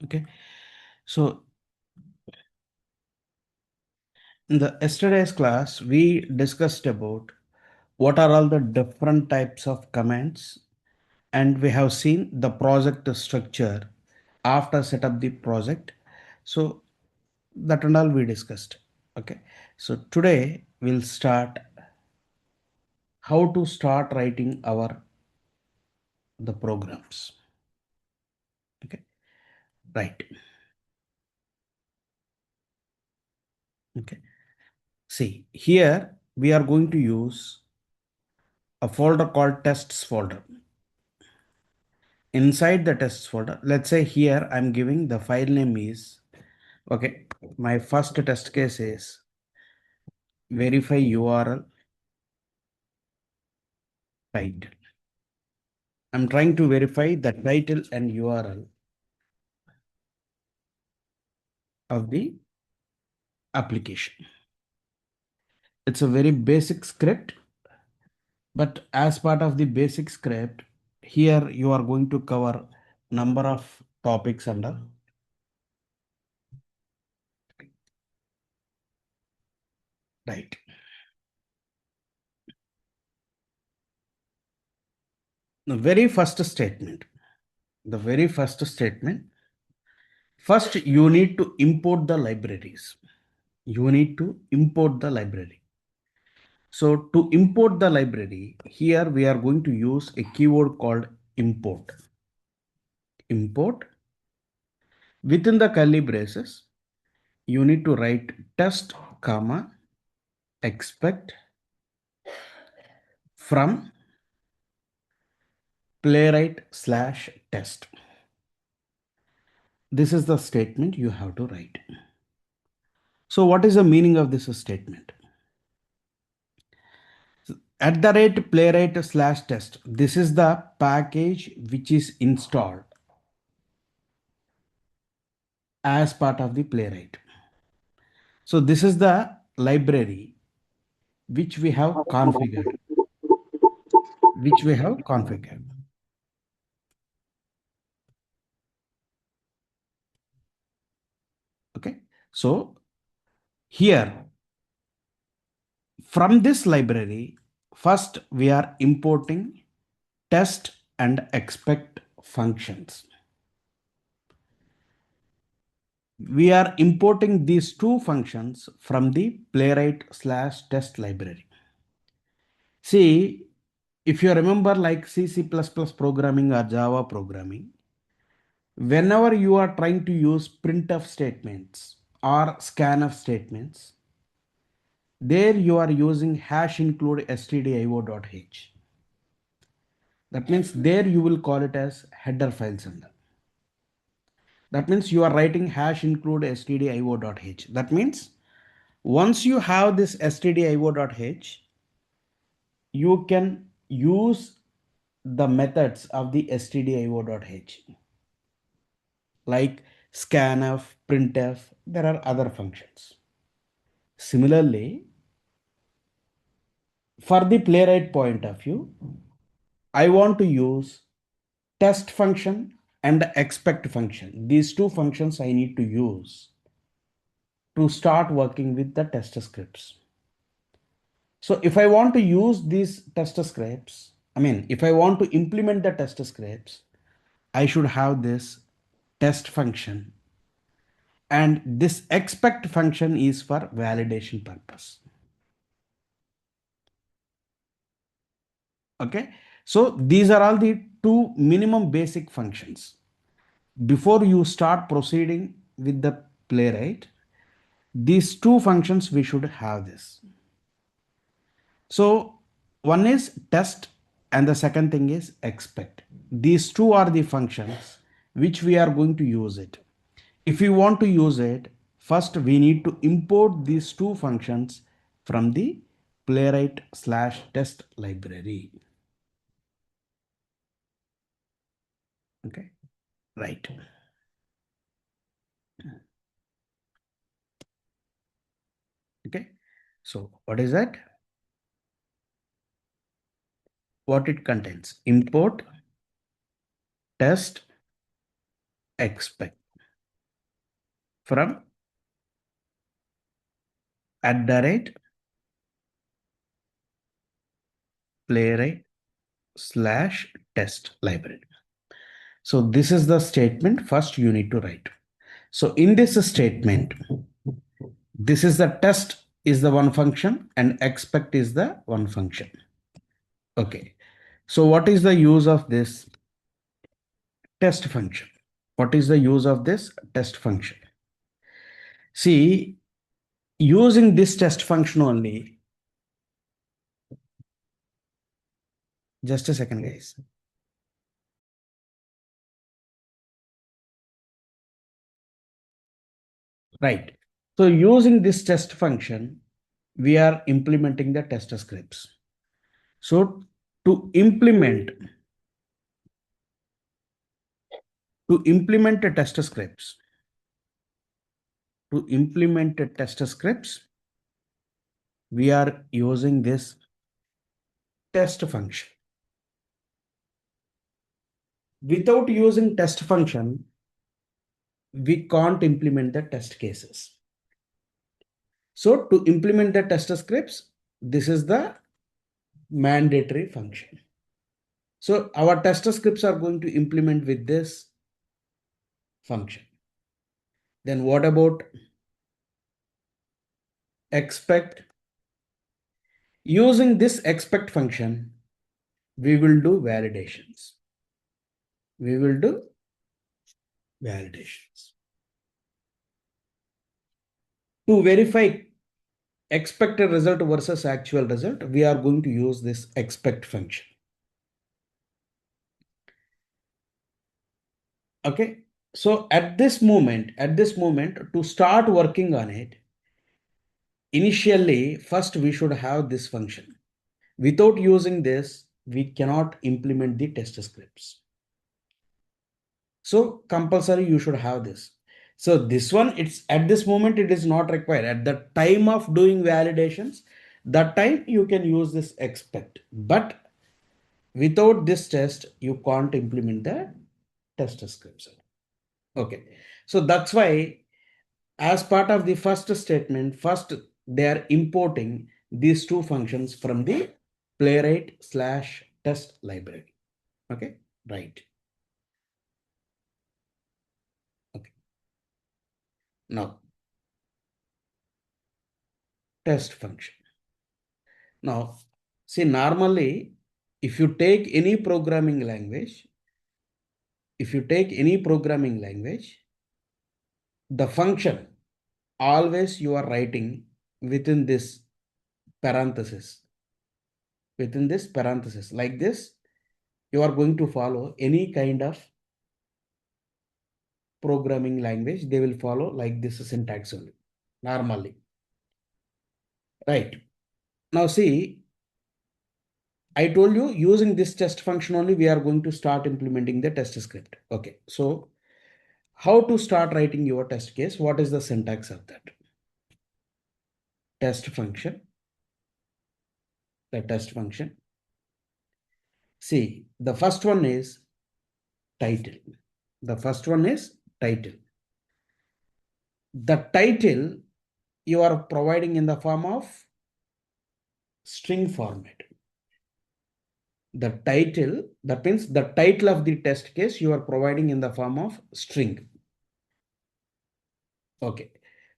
Okay, so in the yesterday's class, we discussed about what are all the different types of commands, and we have seen the project structure after set up the project. So that and all we discussed. Okay, so today we'll start how to start writing our the programs. Okay, right. Okay, see here we are going to use a folder called tests folder. Inside the tests folder, let's say here I'm giving the file name is, okay, my first test case is verify URL title. I'm trying to verify the title and URL of the application. It's a very basic script, but as part of the basic script, here you are going to cover number of topics under. Right. The very first statement, first you need to import the libraries. You need to import the library. So to import the library, here we are going to use a keyword called import. Import. Within the curly braces, you need to write test, comma, expect from playwright slash test. This is the statement you have to write. So what is the meaning of this statement? At the rate playwright slash test, this is the package which is installed as part of the playwright. So this is the library which we have configured, Okay, so here from this library, first we are importing test and expect functions. We are importing these two functions from the playwright slash test library. See, if you remember like C++ programming or Java programming, whenever you are trying to use printf statements or scanf statements, there you are using hash include stdio.h. That means there you will call it as header file sender. That means you are writing hash include stdio.h. That means once you have this stdio.h, you can use the methods of the stdio.h like scanf, printf. There are other functions. Similarly, for the playwright point of view, I want to use test function and expect function. These two functions I need to use to start working with the test scripts. So if I want to use these test scripts, if I want to implement the test scripts, I should have this test function, and this expect function is for validation purpose. Okay, so these are all the two minimum basic functions. Before you start proceeding with the playwright, these two functions we should have this. So one is test and the second thing is expect. These two are the functions which we are going to use it. If we want to use it, first we need to import these two functions from the playwright slash test library. Okay, right. Okay, so what is that? What it contains: import, test, expect. from @playwright/test library. So this is the statement first you need to write. So in this statement, this is the test is the one function and expect is the one function. Okay. So what is the use of this test function? What is the use of this test function? See, using this test function only, just a second, guys. Right. So using this test function, we are implementing the test scripts. So to implement a test scripts, we are using this test function. Without using test function, we can't implement the test cases. So to implement the test scripts, this is the mandatory function. So our test scripts are going to implement with this function. Then what about expect? Using this expect function, we will do validations. To verify expected result versus actual result, we are going to use this expect function. Okay. So at this moment, to start working on it, initially, first we should have this function. Without using this, we cannot implement the test scripts. So compulsory you should have this. So this one, it's at this moment, it is not required. At the time of doing validations, that time you can use this expect. But without this test, you can't implement the test scripts. Okay. So that's why as part of the first statement, first they are importing these two functions from the playwright/test library. Okay. Right. Okay. Now test function. Now, see, normally, if you take any programming language, the function always you are writing within this parenthesis. Like this, you are going to follow any kind of programming language, they will follow like this syntax only, normally. Right. Now, see, I told you using this test function only, we are going to start implementing the test script. Okay. So, how to start writing your test case? What is the syntax of that? Test function. The test function. See, the first one is title. The title you are providing in the form of string format. The title, that means the title of the test case you are providing in the form of string. Okay.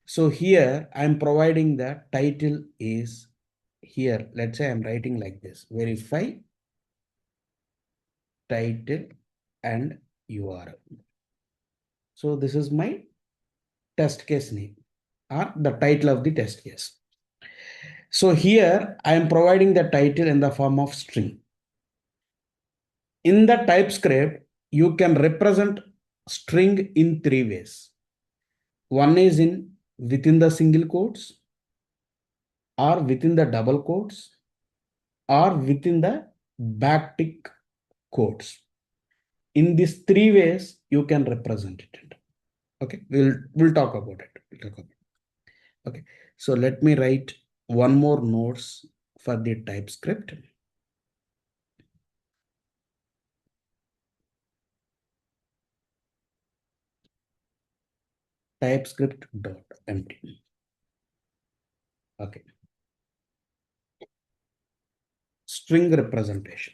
So here I'm providing the title is here. Let's say I'm writing like this: verify title and URL. So this is my test case name or the title of the test case. So here I am providing the title in the form of string. In the TypeScript, you can represent string in three ways. One is in within the single quotes, or within the double quotes, or within the backtick quotes. In these three ways, you can represent it. Okay, we'll talk about it. Okay, so let me write one more notes for the TypeScript. TypeScript dot empty. Okay. String representation.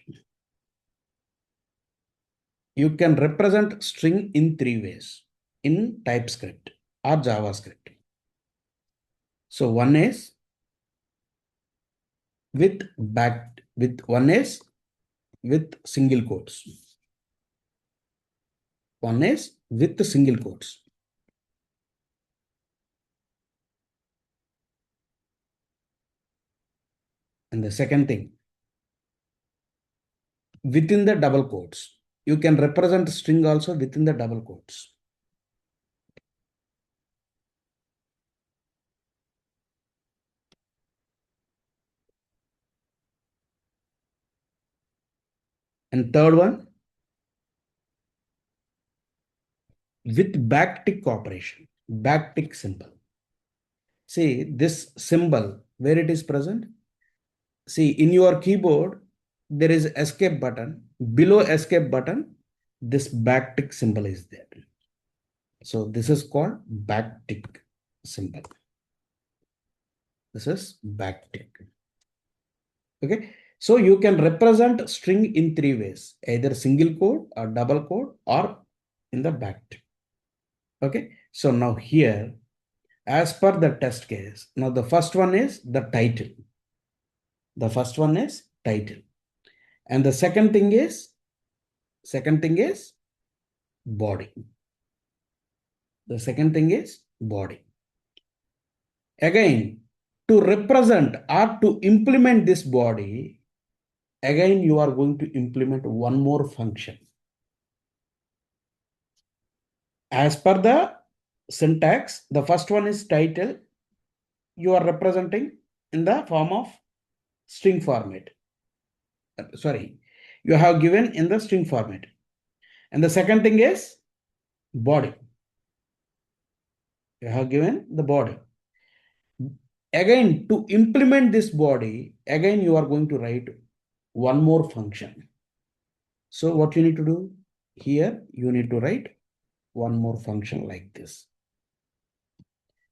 You can represent string in 3 ways in TypeScript or JavaScript. So one is one is with single quotes. One is with single quotes. And the second thing, within the double quotes. You can represent string also within the double quotes. And third one, with backtick operation, backtick symbol. See this symbol, where it is present? See in your keyboard, there is escape button. Below escape button, this backtick symbol is there. So this is called backtick symbol. This is backtick. Okay. So you can represent string in 3 ways, either single quote or double quote or in the backtick. Okay. So now here, as per the test case, now the first one is the title. The first one is title. And the second thing is body. The second thing is body. Again, to represent or to implement this body, again you are going to implement one more function. As per the syntax, the first one is title. You are representing in the form of string format. Sorry, you have given in the string format. And the second thing is body. You have given the body. Again, to implement this body, again you are going to write one more function. So what you need to do? Here you need to write one more function like this.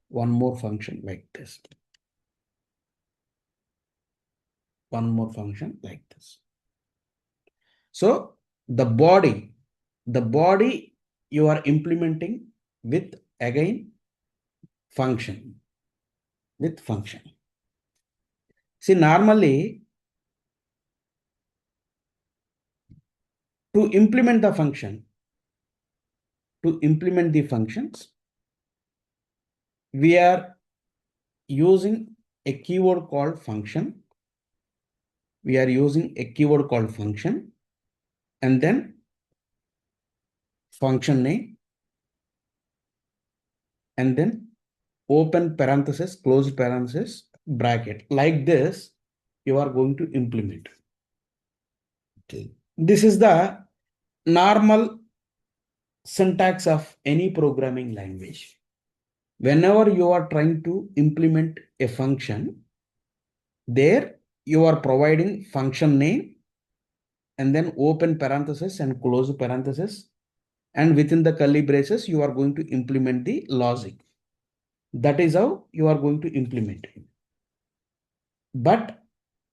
One more function like this. One more function like this. So the body you are implementing with again function. With function. See, normally to implement the functions, we are using a keyword called function. We are using a keyword called function and then function name and then open parenthesis, close parenthesis, bracket. Like this, you are going to implement. Okay. This is the normal syntax of any programming language. Whenever you are trying to implement a function, there you are providing function name and then open parenthesis and close parenthesis. And within the curly braces, you are going to implement the logic. That is how you are going to implement it. But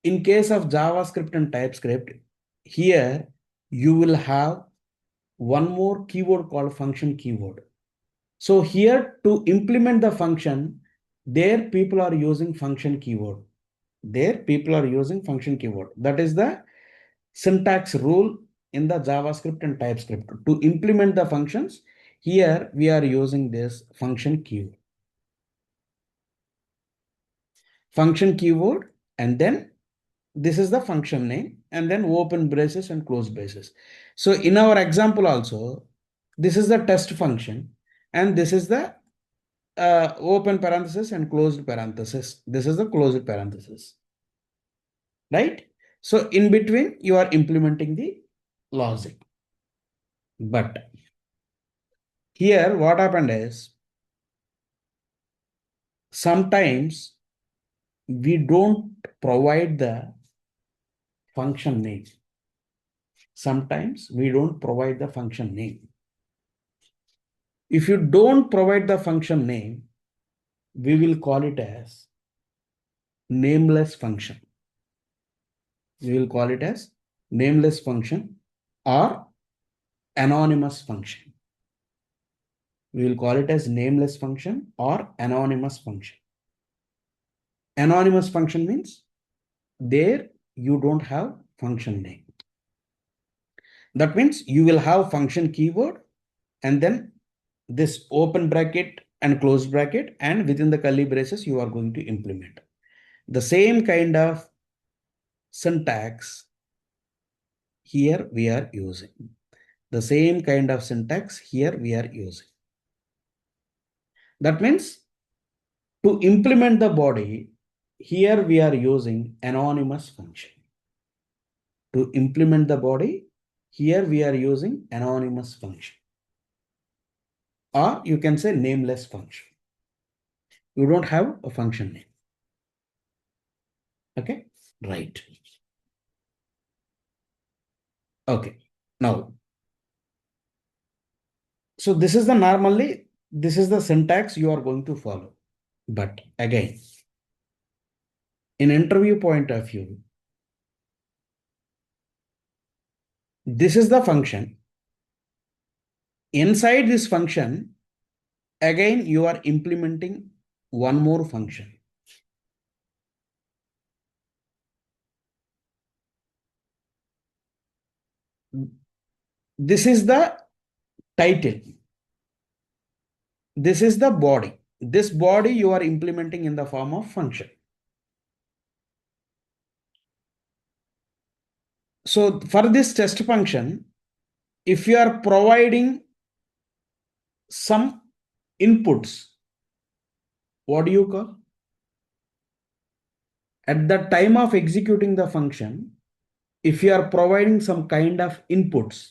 in case of JavaScript and TypeScript, here you will have one more keyword called function keyword. So here to implement the function, there people are using function keyword. There people are using function keyword. That is the syntax rule in the JavaScript and TypeScript. To implement the functions, here we are using this function keyword. Function keyword, and then this is the function name, and then open braces and close braces. So in our example also, this is the test function, and this is the open parenthesis and closed parenthesis. This is the closed parenthesis, right? So in between, you are implementing the logic. But here, what happened is sometimes we don't provide the function name. Sometimes we don't provide the function name. If you don't provide the function name, we will call it as nameless function. We will call it as nameless function or anonymous function. We will call it as nameless function or anonymous function. Anonymous function means there you don't have function name. That means you will have function keyword and then this open bracket and closed bracket, and within the curly braces you are going to implement. The same kind of syntax here we are using. The same kind of syntax here we are using. That means to implement the body, here we are using anonymous function. To implement the body, here we are using anonymous function. Or you can say nameless function. You don't have a function name. Okay, right. Okay, now, so this is the syntax you are going to follow. But again, in interview point of view, this is the function. Inside this function, again, you are implementing one more function. This is the title. This is the body. This body you are implementing in the form of function. So for this test function, if you are providing some inputs, what do you call? At the time of executing the function, if you are providing some kind of inputs,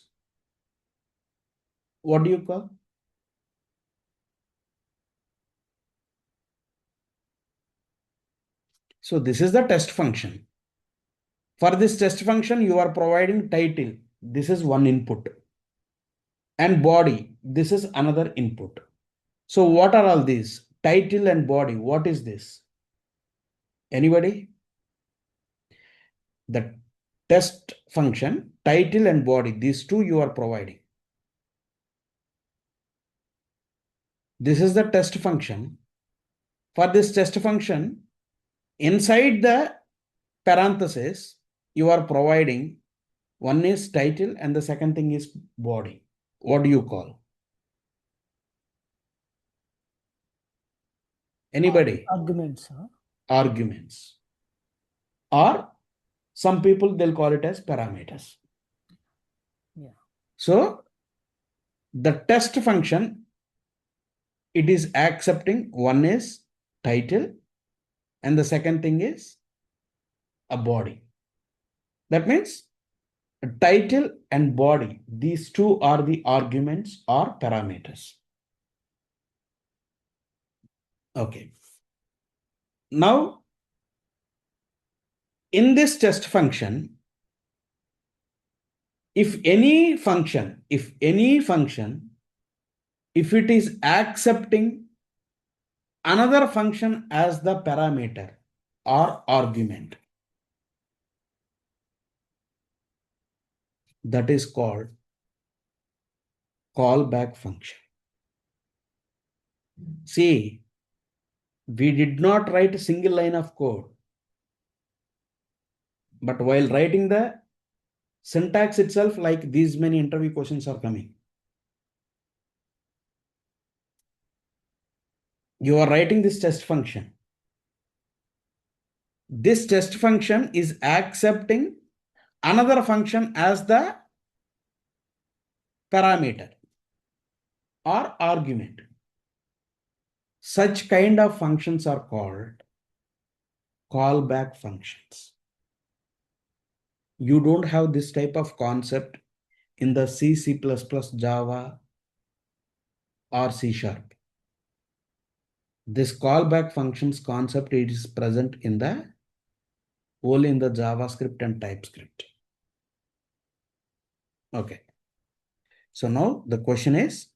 what do you call? So this is the test function. For this test function, you are providing title. This is one input. And body. This is another input. So what are all these? Title and body. What is this? Anybody? The test function, title and body. These two you are providing. This is the test function. For this test function, inside the parenthesis, you are providing one is title and the second thing is body. What do you call? Anybody? Arguments. Huh? Arguments. Or some people, they'll call it as parameters. Yeah. So the test function, it is accepting one is title and the second thing is a body. That means title and body, these two are the arguments or parameters. Okay. Now, in this test function, if any function, if it is accepting another function as the parameter or argument, that is called callback function. See, we did not write a single line of code, but while writing the syntax itself, like these many interview questions are coming. You are writing this test function. This test function is accepting another function as the parameter or argument. Such kind of functions are called callback functions. You don't have this type of concept in the C, C++, Java, or C#. This callback functions concept, it is present in the only in the JavaScript and TypeScript. Okay. So now the question is,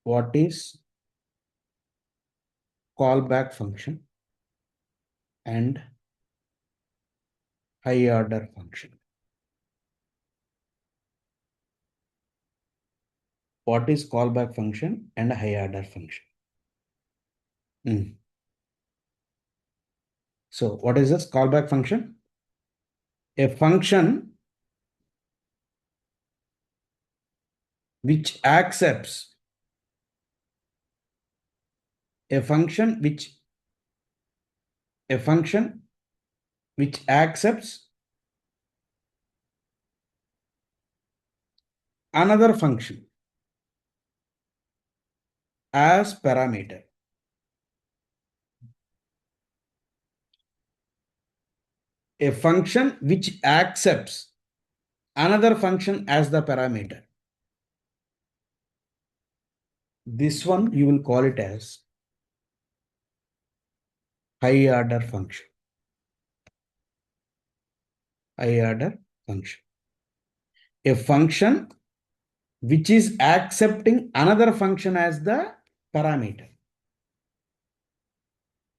what is callback function and high order function. What is callback function and high order function? So what is this callback function? A function which accepts a function which accepts another function as parameter. A function which accepts another function as the parameter. This one you will call it as high order function. High order function. A function which is accepting another function as the parameter.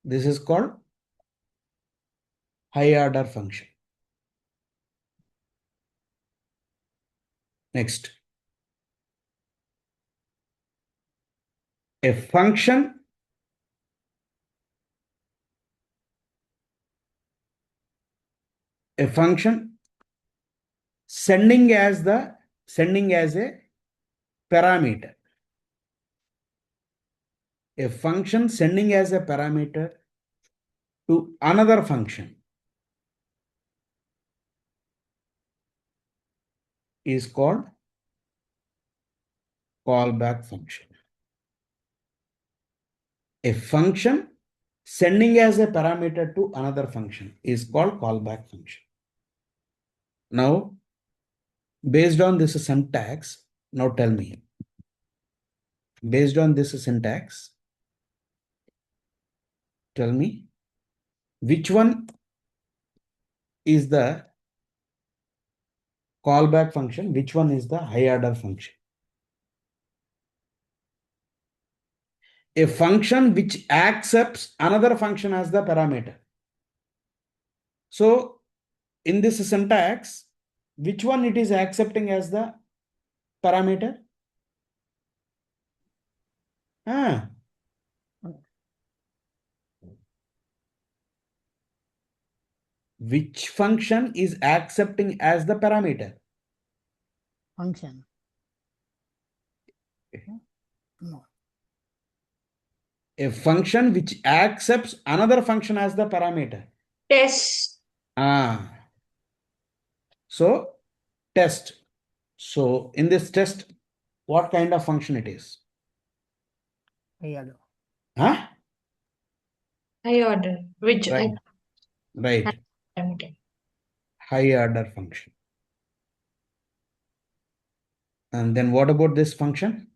This is called high order function. Next. A function sending as a parameter. A function sending as a parameter to another function is called callback function. A function sending as a parameter to another function is called callback function. Now, based on this syntax, now tell me, based on this syntax, tell me which one is the callback function, which one is the high order function. A function which accepts another function as the parameter. So in this syntax, which one it is accepting as the parameter? Which function is accepting as the parameter? Function. No. A function which accepts another function as the parameter. Test. So test. So in this test, what kind of function it is? High order. High order. Which Right. parameter? High order function. And then what about this function?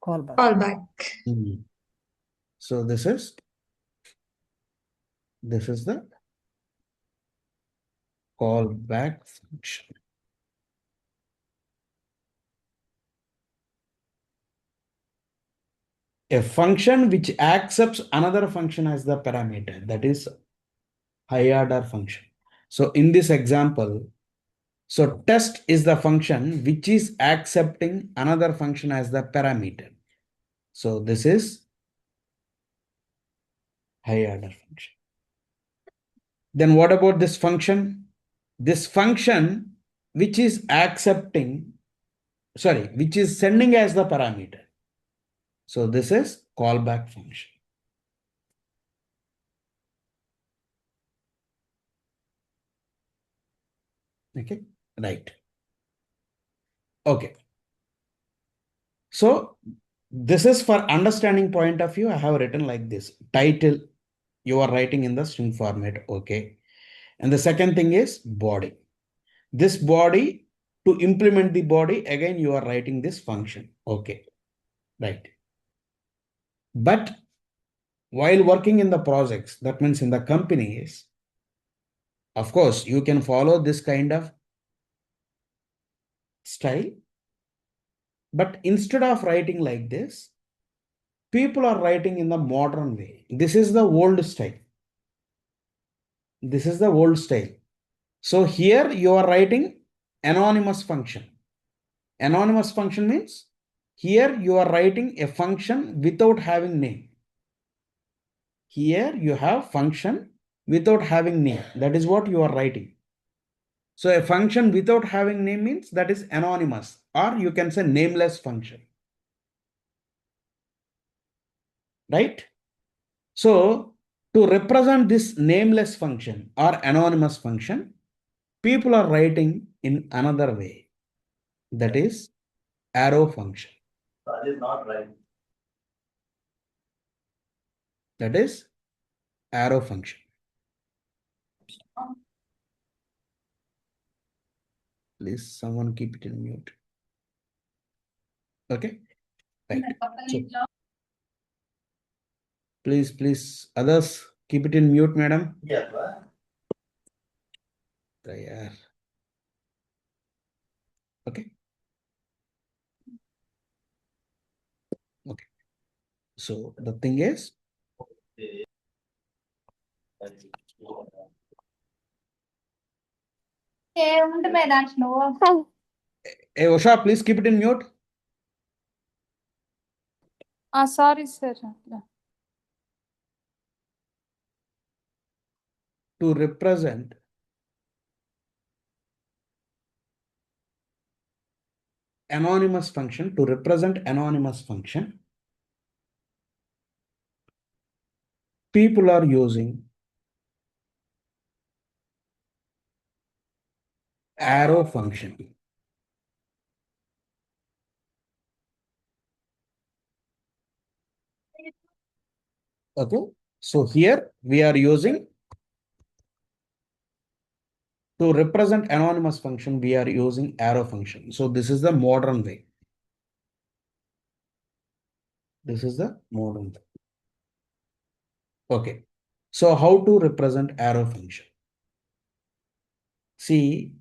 Callback. Callback. So this is the callback function. A function which accepts another function as the parameter, that is high order function. So in this example, so test is the function which is accepting another function as the parameter. So this is high order function. Then what about this function? This function which is which is sending as the parameter. So this is callback function. Okay, right. Okay. So this is for understanding point of view. I have written like this. Title, you are writing in the string format. Okay. And the second thing is body. This body, to implement the body, again, you are writing this function. Okay. Right. But while working in the projects, that means in the companies, of course, you can follow this kind of style. But instead of writing like this, people are writing in the modern way. This is the old style. This is the old style. So here you are writing anonymous function. Anonymous function means here you are writing a function without having name. Here you have function without having name. That is what you are writing. So a function without having name means that is anonymous, or you can say nameless function. Right? So to represent this nameless function or anonymous function, people are writing in another way. That is arrow function. That is not right. That is arrow function. Please, someone keep it in mute. Okay. Right. So, please, others keep it in mute, madam. Yes. There. Okay. Okay. So the thing is, hey Osha, please keep it in mute. Sorry, sir. To represent anonymous function, people are using arrow function. Okay. So here we are using, to represent anonymous function, we are using arrow function. So this is the modern way. This is the modern way. Okay. So how to represent arrow function? See,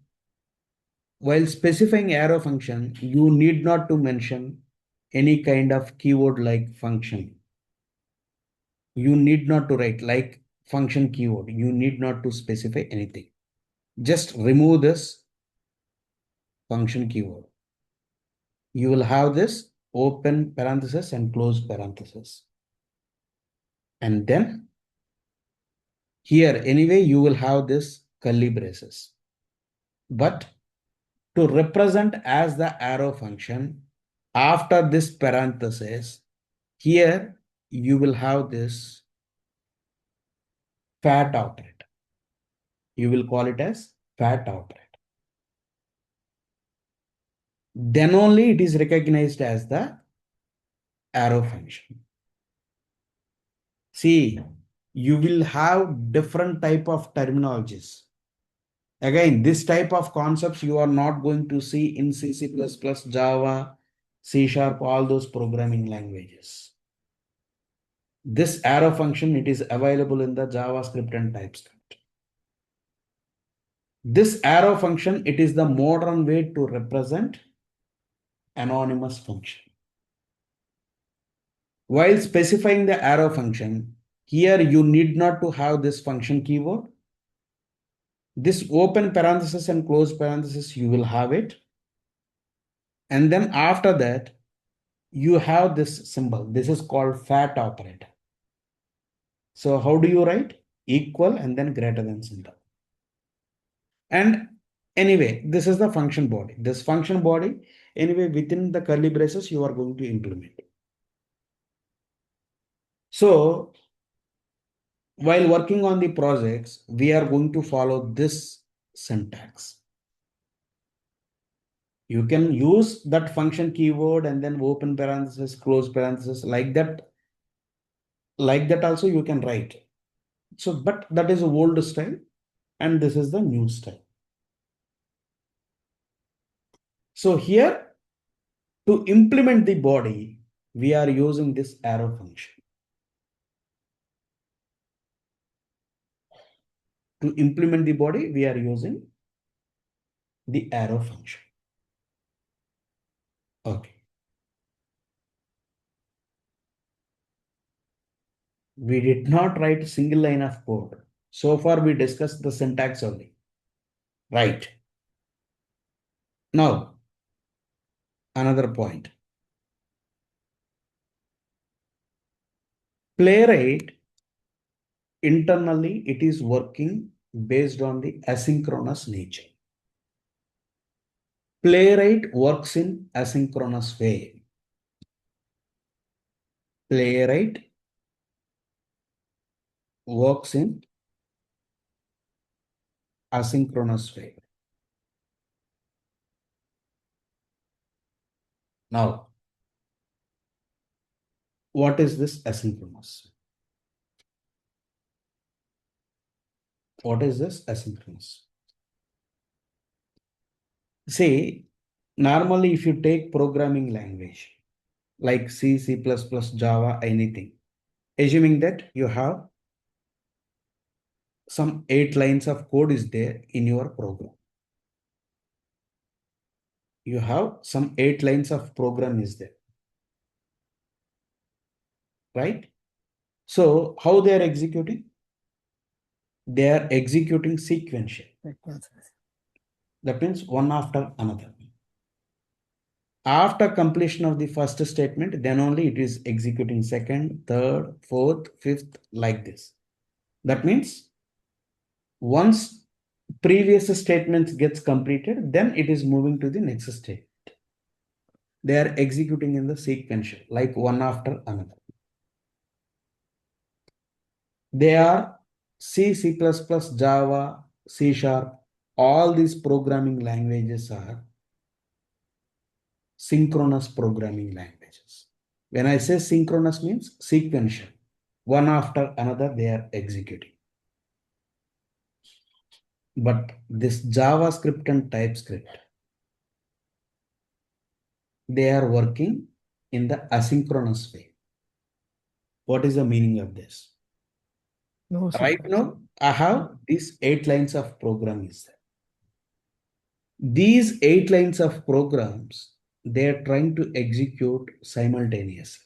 while specifying arrow function, you need not to mention any kind of keyword like function. You need not to write like function keyword. You need not to specify anything. Just remove this function keyword. You will have this open parenthesis and close parenthesis. And then here anyway, you will have this curly braces. But to represent as the arrow function, after this parenthesis, here you will have this fat operator. You will call it as fat operator. Then only it is recognized as the arrow function. See, you will have different type of terminologies. Again, this type of concepts you are not going to see in C++, Java, C#, all those programming languages. This arrow function, it is available in the JavaScript and TypeScript. This arrow function, it is the modern way to represent anonymous function. While specifying the arrow function, here you need not to have this function keyword. This open parenthesis and close parenthesis, you will have it. And then after that, you have this symbol. This is called fat operator. So how do you write? Equal and then greater than symbol. And anyway, this is the function body. This function body, anyway, within the curly braces, you are going to implement. So while working on the projects, we are going to follow this syntax. You can use that function keyword and then open parenthesis, close parenthesis, like that. Like that also you can write. So, but that is a old style and this is the new style. So here to implement the body, we are using this arrow function. To implement the body, we are using the arrow function. Okay. We did not write a single line of code. So far, we discussed the syntax only. Right. Now, another point. Playwright, internally, it is working based on the asynchronous nature. Playwright works in asynchronous way. Playwright works in asynchronous way. Now, what is this asynchronous? What is this asynchronous? Say, normally if you take programming language like C, C++, Java, anything, assuming that you have some 8 lines of code is there in your program. You have some 8 lines of program is there. Right? So how they are executing? They are executing sequential. Sequences. That means one after another. After completion of the first statement, then only it is executing second, third, fourth, fifth, like this. That means once previous statements gets completed, then it is moving to the next statement. They are executing in the sequential, like one after another. They are C, C++, Java, C#, all these programming languages are synchronous programming languages. When I say synchronous means sequential. One after another they are executing. But this JavaScript and TypeScript, they are working in the asynchronous way. What is the meaning of this? No Right sequence. now, I have these 8 lines of program is there. These 8 lines of programs, they are trying to execute simultaneously.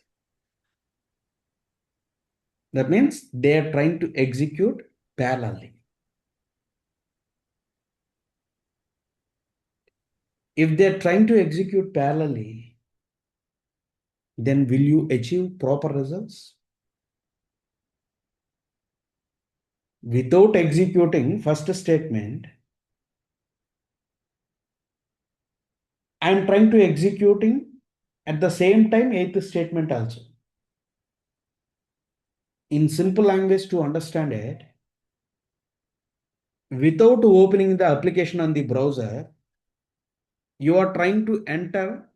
That means they are trying to execute parallelly. If they are trying to execute parallelly, then will you achieve proper results? Without executing first statement, I am trying to executing at the same time 8th statement also. In simple language to understand it, without opening the application on the browser, you are trying to enter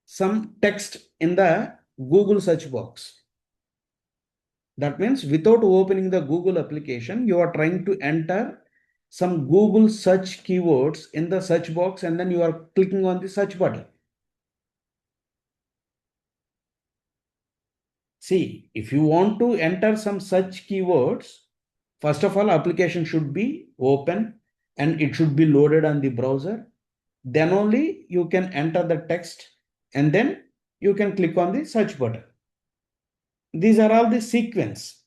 some text in the Google search box. That means without opening the Google application, you are trying to enter some Google search keywords in the search box and then you are clicking on the search button. See, if you want to enter some such keywords, first of all, application should be open and it should be loaded on the browser. Then only you can enter the text and then you can click on the search button. These are all the sequence.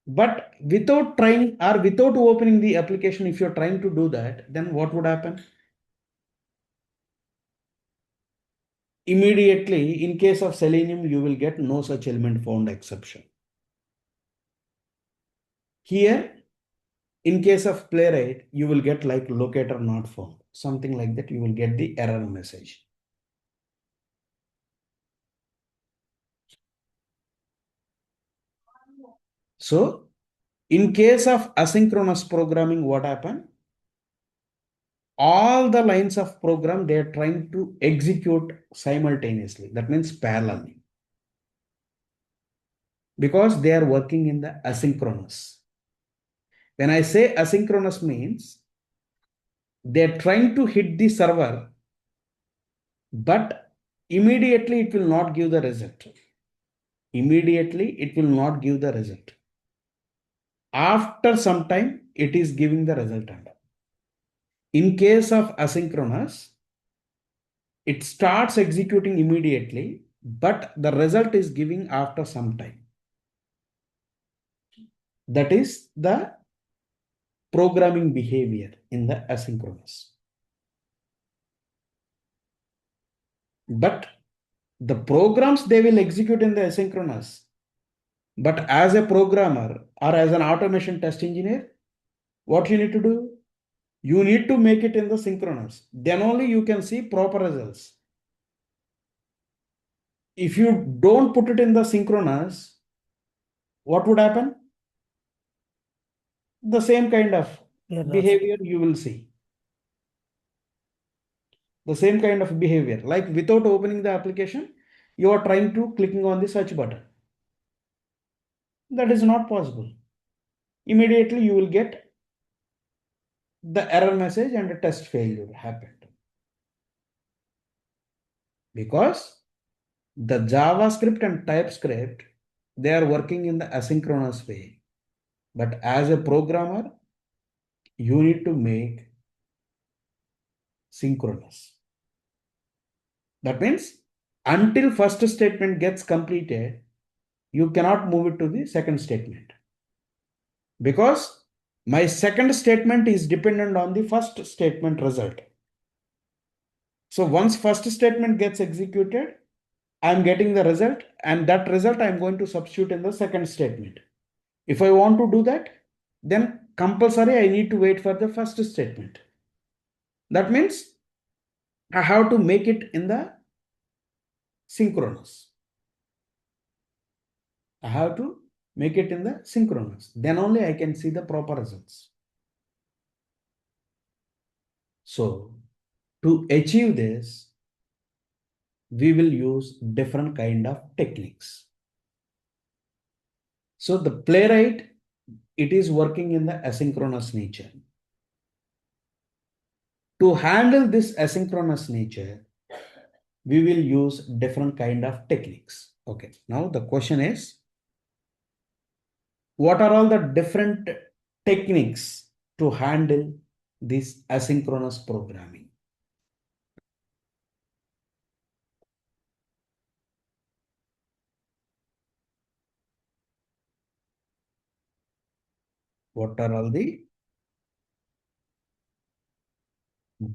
But without trying or without opening the application, if you're trying to do that, then what would happen? Immediately, in case of Selenium, you will get no such element found exception. Here, in case of Playwright, you will get like locator not found. Something like that, you will get the error message. So, in case of asynchronous programming, what happened? All the lines of program, they are trying to execute simultaneously. That means parallelly. Because they are working in the asynchronous. When I say asynchronous means, they're trying to hit the server, but immediately it will not give the result. Immediately it will not give the result. After some time, it is giving the result. In case of asynchronous, it starts executing immediately, but the result is giving after some time. That is the programming behavior in the asynchronous. But the programs they will execute in the asynchronous. But as a programmer or as an automation test engineer, what you need to do? You need to make it in the synchronous. Then only you can see proper results. If you don't put it in the synchronous, what would happen? The same kind of behavior you will see. The same kind of behavior. Like without opening the application, you are trying to clicking on the search button. That is not possible. Immediately you will get the error message and a test failure happened. Because the JavaScript and TypeScript, they are working in the asynchronous way. But as a programmer, you need to make synchronous. That means until first statement gets completed, you cannot move it to the second statement. Because my second statement is dependent on the first statement result. So once first statement gets executed, I'm getting the result, and that result I'm going to substitute in the second statement. If I want to do that, then compulsory I need to wait for the first statement. That means I have to make it in the synchronous. I have to make it in the synchronous. Then only I can see the proper results. So to achieve this, we will use different kind of techniques. So the Playwright, it is working in the asynchronous nature. To handle this asynchronous nature, we will use different kind of techniques. Okay, now the question is, what are all the different techniques to handle this asynchronous programming? What are all the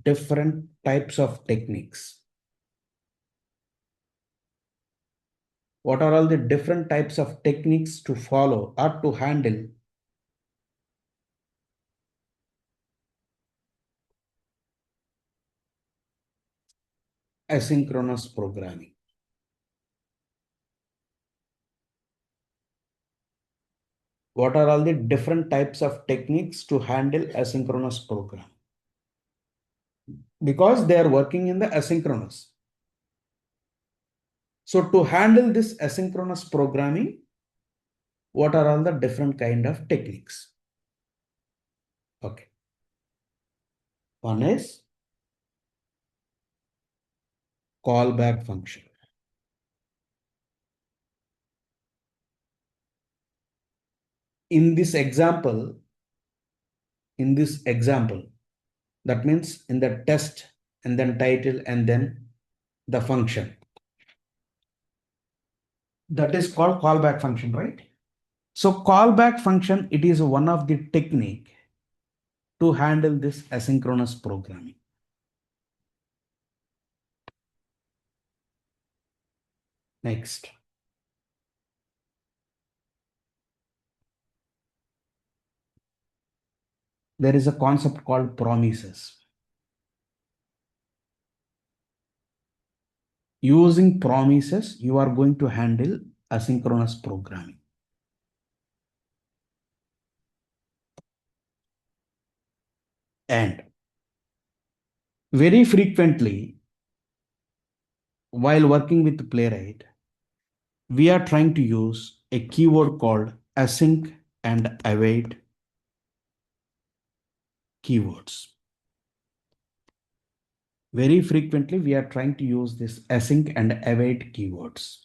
different types of techniques? What are all the different types of techniques to follow or to handle asynchronous programming? What are all the different types of techniques to handle asynchronous program? Because they are working in the asynchronous. So to handle this asynchronous programming, what are all the different kind of techniques? Okay. One is callback function. In this example, that means in the test and then title and then the function. That is called callback function, right? So callback function, it is one of the technique to handle this asynchronous programming. Next. There is a concept called promises. Using promises, you are going to handle asynchronous programming. And very frequently, while working with Playwright, we are trying to use a keyword called async and await keywords. Very frequently, we are trying to use this async and await keywords.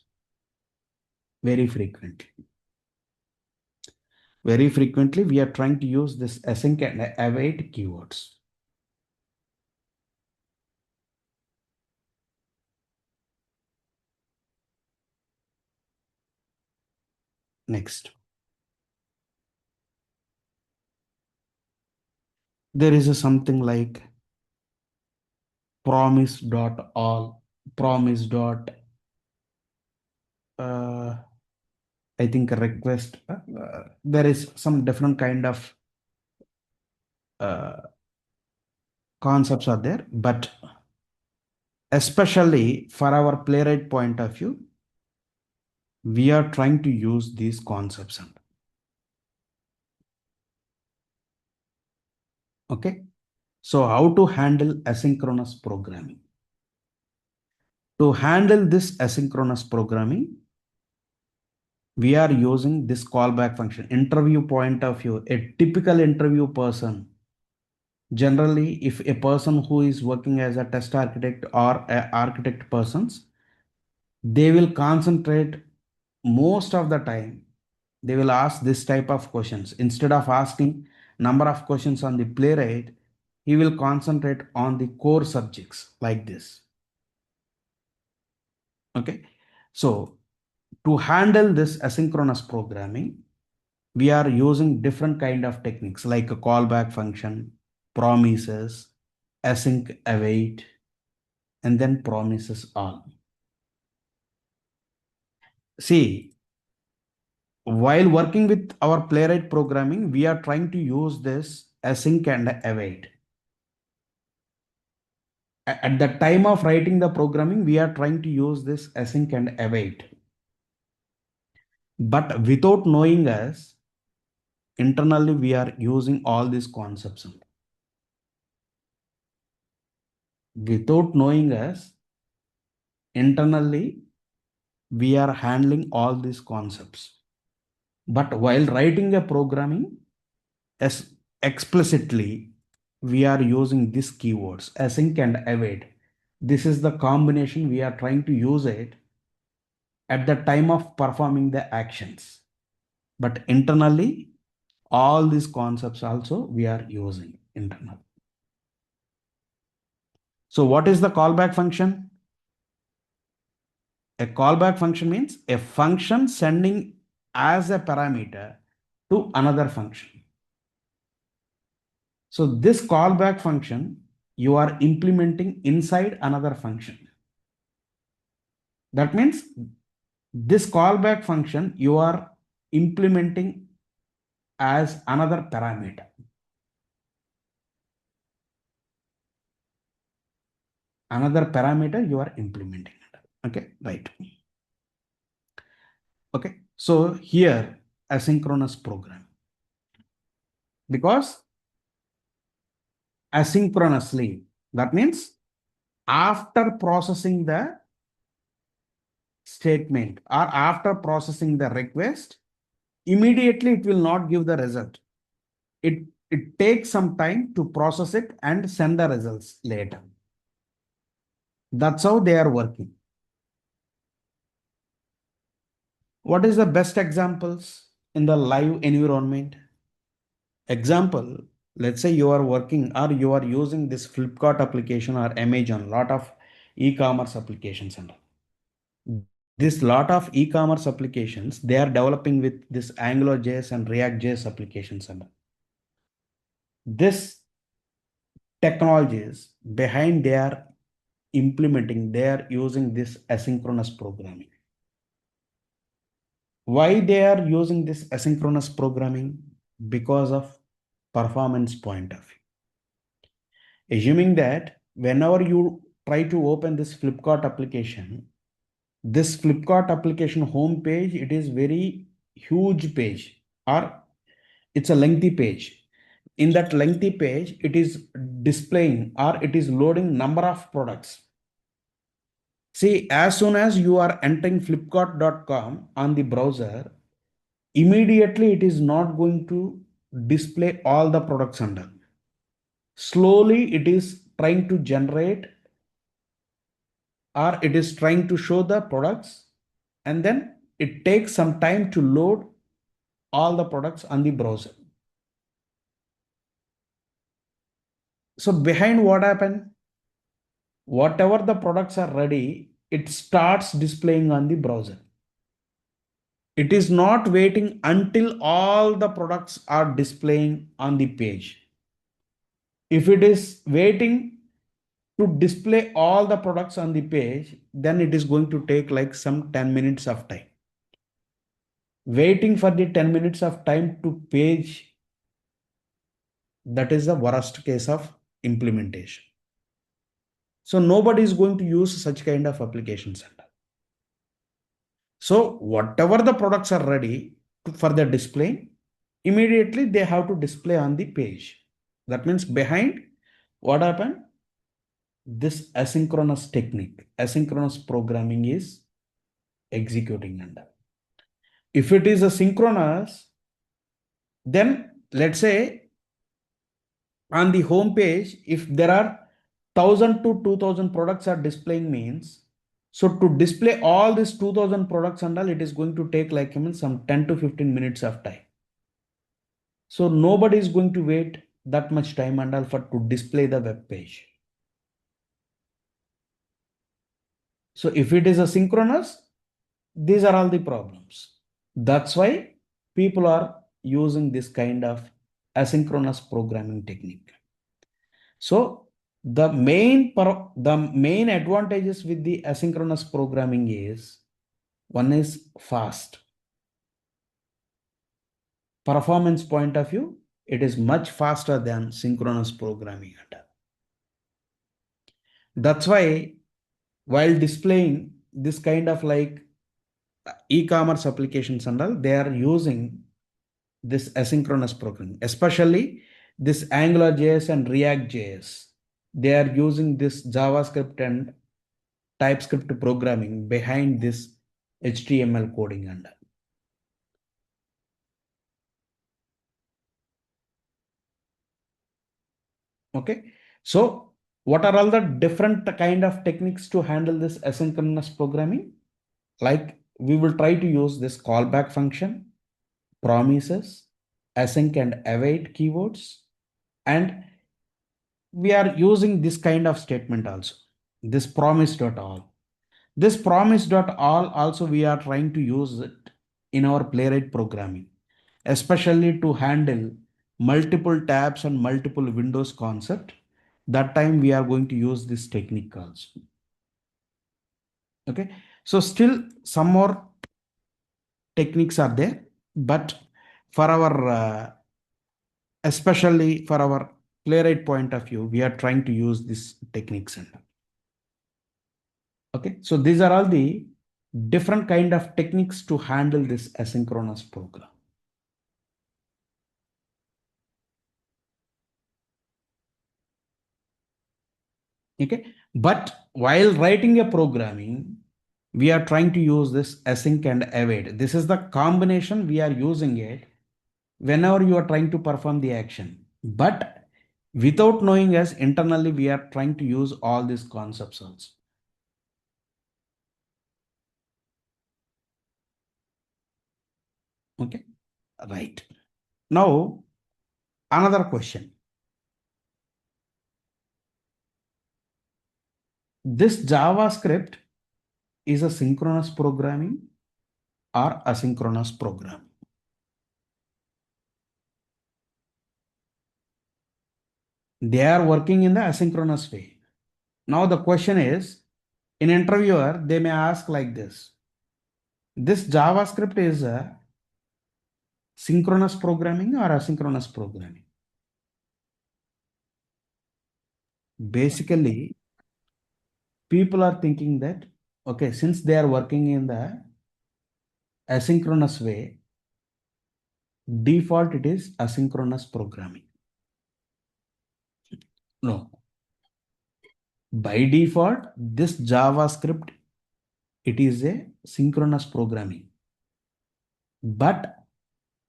Very frequently. Very frequently, we are trying to use this async and await keywords. Next. There is a something like promise.all, promise dot, I think a request. There is some different kind of concepts are there, but especially for our playwright point of view, we are trying to use these concepts. Okay. So how to handle asynchronous programming? To handle this asynchronous programming, we are using this callback function. Interview point of view, a typical interview person, generally if a person who is working as a test architect or a architect persons, they will concentrate most of the time, they will ask this type of questions. Instead of asking number of questions on the playwright, he will concentrate on the core subjects like this. Okay. So to handle this asynchronous programming, we are using different kind of techniques like a callback function, promises, async await, and then promises all. See, while working with our playwright programming, we are trying to use this async and await. At the time of writing the programming, we are trying to use this async and await. But without knowing us, internally we are using all these concepts. Without knowing us, internally we are handling all these concepts. But while writing a programming, as explicitly, we are using these keywords, async and await. This is the combination we are trying to use it at the time of performing the actions. But internally, all these concepts also we are using internally. So what is the callback function? A callback function means a function sending as a parameter to another function. So this callback function you are implementing inside another function. That means this callback function you are implementing as another parameter. Another parameter you are implementing. Okay, right. Okay, so here asynchronous program. Because asynchronously, that means after processing the statement or after processing the request, immediately it will not give the result. It takes some time to process it and send the results later. That's how they are working. What is the best examples in the live environment? Example, let's say you are working or you are using this Flipkart application or Amazon, lot of e-commerce applications and this lot of e-commerce applications, they are developing with this AngularJS and React.js applications and this technologies behind they are implementing, they are using this asynchronous programming. Why they are using this asynchronous programming? Because of performance point of view. Assuming that whenever you try to open this Flipkart application, this Flipkart application home page, it is very huge page or it's a lengthy page. In that lengthy page, it is displaying or it is loading number of products. See, as soon as you are entering flipkart.com on the browser, immediately it is not going to display all the products under. Slowly it is trying to generate or it is trying to show the products and then it takes some time to load all the products on the browser. So behind what happened? Whatever the products are ready, it starts displaying on the browser. It is not waiting until all the products are displaying on the page. If it is waiting to display all the products on the page, then it is going to take like some 10 minutes of time. Waiting for the 10 minutes of time to page, that is the worst case of implementation. So nobody is going to use such kind of applications. So whatever the products are ready for the display, immediately they have to display on the page. That means behind what happened? This asynchronous technique, asynchronous programming is executing under. If it is a synchronous, then let's say on the home page, if there are 1000 to 2000 products are displaying means, so to display all these 2000 products and all, it is going to take like some 10 to 15 minutes of time. So nobody is going to wait that much time and all for to display the web page. So if it is a synchronous, these are all the problems. That's why people are using this kind of asynchronous programming technique. So the main advantages with the asynchronous programming is, one is fast. Performance point of view, it is much faster than synchronous programming. That's why while displaying this kind of like e-commerce applications and all, they are using this asynchronous programming, especially this AngularJS and React.js. They are using this JavaScript and TypeScript programming behind this HTML coding and all. Okay, so what are all the different kind of techniques to handle this asynchronous programming? Like we will try to use this callback function, promises, async and await keywords, and we are using this kind of statement also, this promise.all. This promise.all also we are trying to use it in our Playwright programming, especially to handle multiple tabs and multiple windows concept. That time we are going to use this technique also. Okay, so still some more techniques are there, but for our especially for our Playwright point of view, we are trying to use this techniques. Okay, so these are all the different kind of techniques to handle this asynchronous program. Okay, but while writing a programming, we are trying to use this async and await. This is the combination we are using it whenever you are trying to perform the action. But without knowing us internally, we are trying to use all these concepts also. Okay, right. Now, another question. This JavaScript is a synchronous programming or asynchronous program? They are working in the asynchronous way. Now the question is, in interviewer, they may ask like this. This JavaScript is a synchronous programming or asynchronous programming? Basically, people are thinking that, okay, since they are working in the asynchronous way, default it is asynchronous programming. No. By default, this JavaScript, it is a synchronous programming, but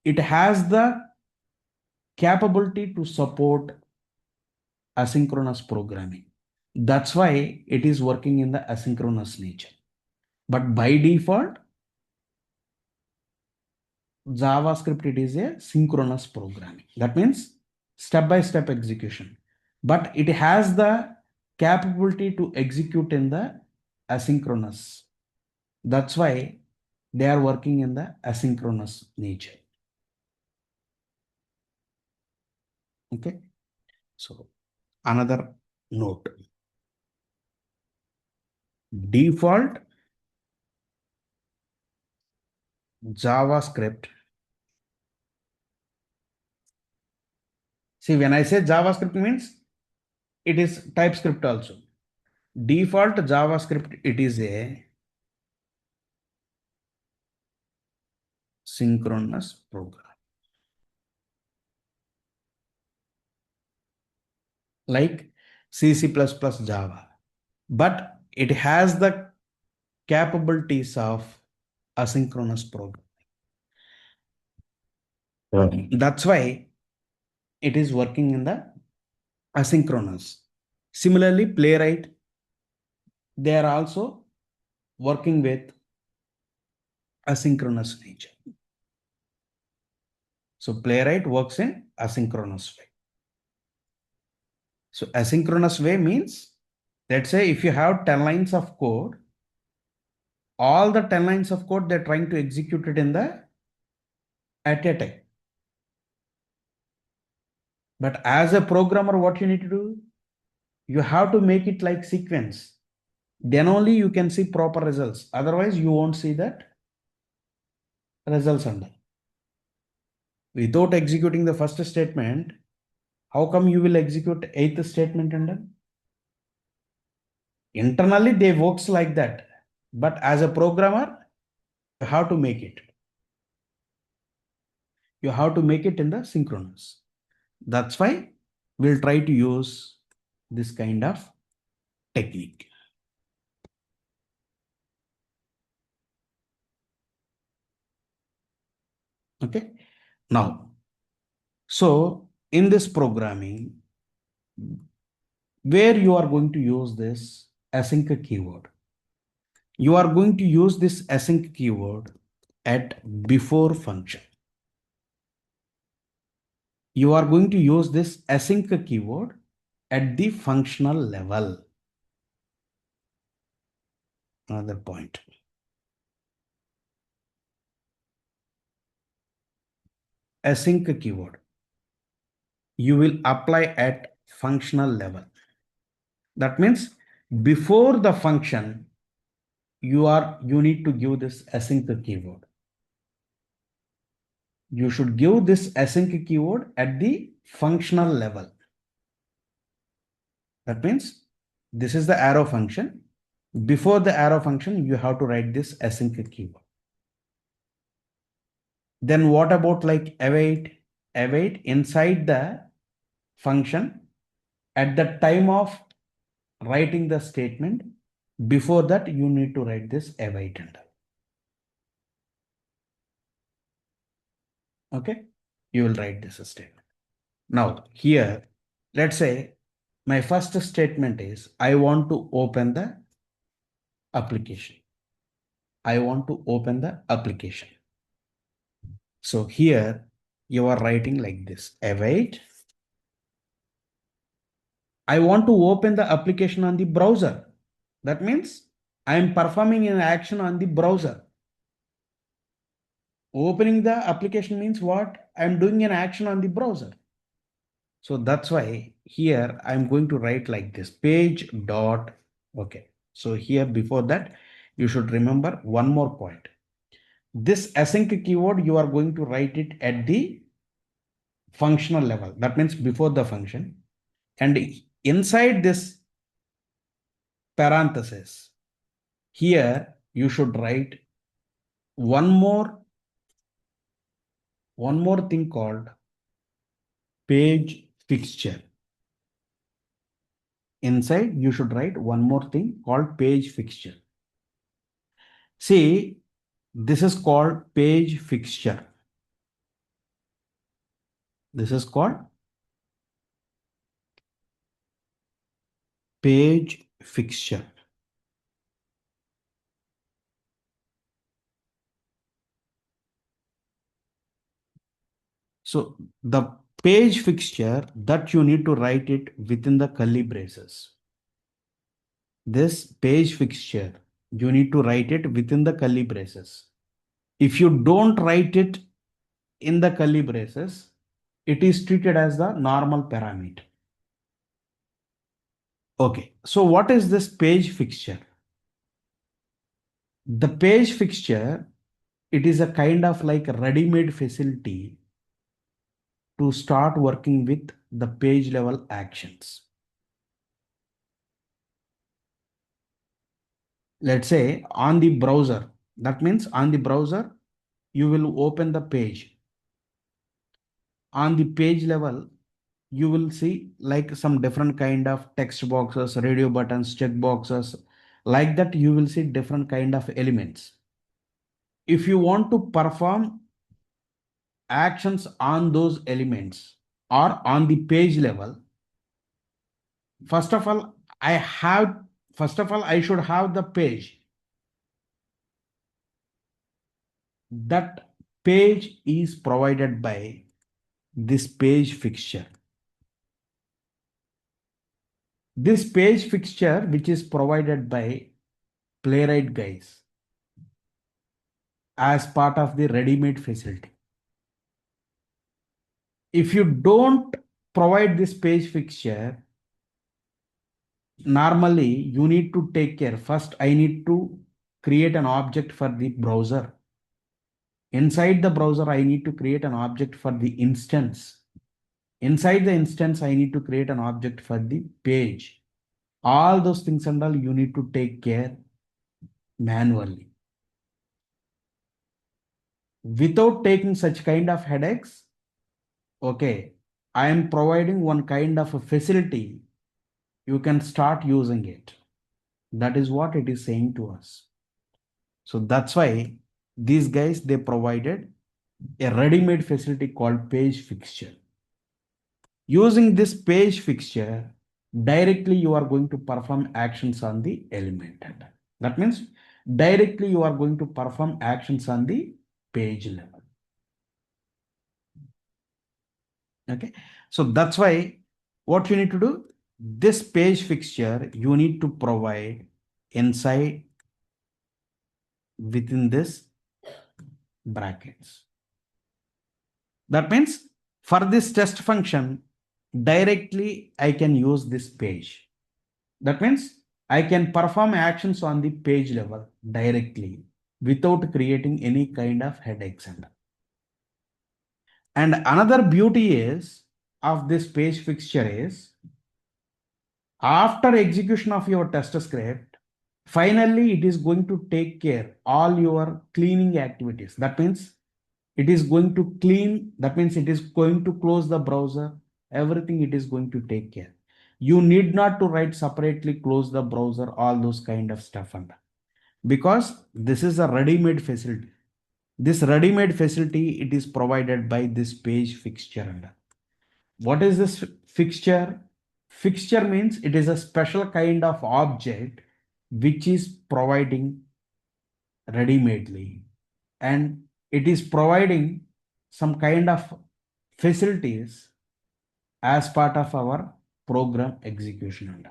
it has the capability to support asynchronous programming. That's why it is working in the asynchronous nature. But by default, JavaScript, it is a synchronous programming. That means step-by-step execution. But it has the capability to execute in the asynchronous. That's why they are working in the asynchronous nature. Okay. So another note. Default JavaScript. See, when I say JavaScript means it is TypeScript also. Default JavaScript, it is a synchronous program. Like C++ Java. But it has the capabilities of asynchronous program. That's why it is working in the asynchronous. Similarly, Playwright, they are also working with asynchronous nature. So Playwright works in asynchronous way. So asynchronous way means, let's say if you have 10 lines of code, all the 10 lines of code, they're trying to execute it in the at a time. But as a programmer, what you need to do? You have to make it like sequence. Then only you can see proper results. Otherwise, you won't see that results under. Without executing the first statement, how come you will execute eighth statement under? Internally, they works like that. But as a programmer, you have to make it. You have to make it in the synchronous. That's why we'll try to use this kind of technique. Okay. Now, so in this programming, where you are going to use this async keyword, you are going to use this async keyword at before function. You are going to use this async keyword at the functional level. Another point. Async keyword you will apply at functional level. That means before the function, you need to give this async keyword. You should give this async keyword at the functional level. That means this is the arrow function. Before the arrow function, you have to write this async keyword. Then what about like await? Await inside the function at the time of writing the statement. Before that, you need to write this await under. Okay, you will write this statement. Now here, let's say my first statement is I want to open the application. I want to open the application. So here you are writing like this, await. I want to open the application on the browser. That means I am performing an action on the browser. Opening the application means what? I am doing an action on the browser. So that's why here I'm going to write like this, page dot. Okay. So here before that, you should remember one more point. This async keyword, you are going to write it at the functional level. That means before the function. And inside this parenthesis, here you should write one more thing called page fixture. Inside you should write one more thing called page fixture. See, this is called page fixture. This is called page fixture. So the page fixture that you need to write it within the curly braces. This page fixture, you need to write it within the curly braces. If you don't write it in the curly braces, it is treated as the normal parameter. Okay, so what is this page fixture? The page fixture, it is a kind of like a ready-made facility to start working with the page level actions. Let's say on the browser, that means on the browser, you will open the page. On the page level, you will see like some different kind of text boxes, radio buttons, check boxes. Like that, you will see different kind of elements. If you want to perform actions on those elements or on the page level, first of all, I should have the page. That page is provided by this page fixture. This page fixture, which is provided by Playwright guys as part of the ready-made facility. If you don't provide this page fixture, normally you need to take care. First, I need to create an object for the browser. Inside the browser, I need to create an object for the instance. Inside the instance, I need to create an object for the page. All those things and all you need to take care manually. Without taking such kind of headaches, okay, I am providing one kind of a facility. You can start using it. That is what it is saying to us. So that's why these guys, they provided a ready-made facility called page fixture. Using this page fixture, directly you are going to perform actions on the element. That means directly you are going to perform actions on the page level. Okay, so that's why what you need to do, this page fixture you need to provide inside within this brackets. That means for this test function, directly I can use this page. That means I can perform actions on the page level directly without creating any kind of headaches. And another beauty is of this page fixture is after execution of your test script, finally it is going to take care all your cleaning activities. That means it is going to clean. That means it is going to close the browser. Everything it is going to take care. You need not to write separately, close the browser, all those kind of stuff. And because this is a ready-made facility. This ready-made facility, it is provided by this page fixture. And what is this fixture? Fixture means it is a special kind of object which is providing ready-madely, and it is providing some kind of facilities as part of our program execution.